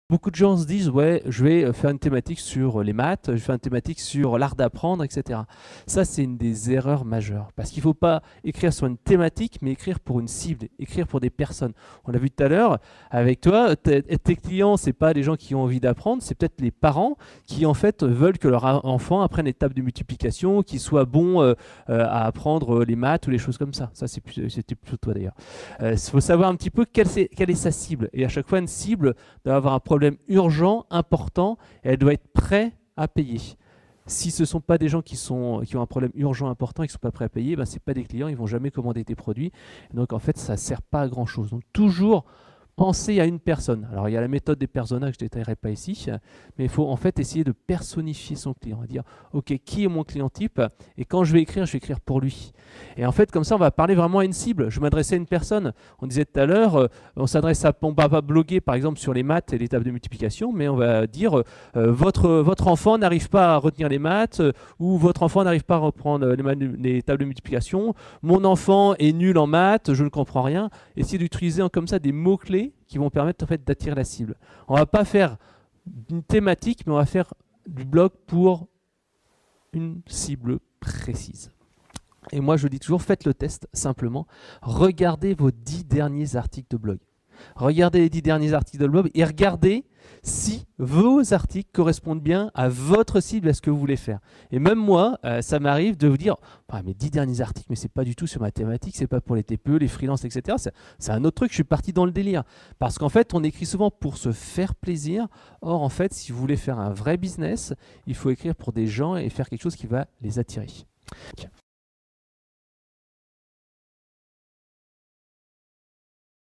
Beaucoup de gens se disent, ouais, je vais faire une thématique sur les maths, je vais faire une thématique sur l'art d'apprendre, etc. Ça, c'est une des erreurs majeures. Parce qu'il ne faut pas écrire sur une thématique, mais écrire pour une cible, écrire pour des personnes. On l'a vu tout à l'heure, avec toi, tes clients, ce n'est pas les gens qui ont envie d'apprendre, c'est peut-être les parents qui, en fait, veulent que leur enfant apprenne les tables de multiplication, qu'il soit bon à apprendre les maths ou les choses comme ça. Ça, c'était plutôt toi, d'ailleurs. Il faut savoir un petit peu quelle est sa cible. Et à chaque fois, une cible doit avoir un problème urgent, important, et elle doit être prête à payer. Si ce ne sont pas des gens qui ont un problème urgent, important et qui ne sont pas prêts à payer, ben, ce n'est pas des clients, ils ne vont jamais commander tes produits. Et donc en fait, ça ne sert pas à grand chose. Donc toujours penser à une personne. Alors il y a la méthode des personas que je ne détaillerai pas ici, mais il faut en fait essayer de personnifier son client, dire ok, qui est mon client type, et quand je vais écrire pour lui. Et en fait comme ça on va parler vraiment à une cible. Je m'adressais à une personne, on disait tout à l'heure, on s'adresse à, on va pas bloguer par exemple sur les maths et les tables de multiplication, mais on va dire votre enfant n'arrive pas à retenir les maths, ou votre enfant n'arrive pas à reprendre les tables de multiplication, mon enfant est nul en maths, je ne comprends rien. Essayez d'utiliser comme ça des mots-clés qui vont permettre en fait d'attirer la cible. On ne va pas faire une thématique, mais on va faire du blog pour une cible précise. Et moi, je dis toujours, faites le test simplement. Regardez vos 10 derniers articles de blog. Regardez les 10 derniers articles de blog et regardez si vos articles correspondent bien à votre cible, à ce que vous voulez faire. Et même moi, ça m'arrive de vous dire, ah, mes 10 derniers articles, mais c'est pas du tout sur ma thématique, c'est pas pour les TPE, les freelances, etc. C'est un autre truc, je suis parti dans le délire. Parce qu'en fait, on écrit souvent pour se faire plaisir. Or, en fait, si vous voulez faire un vrai business, il faut écrire pour des gens et faire quelque chose qui va les attirer.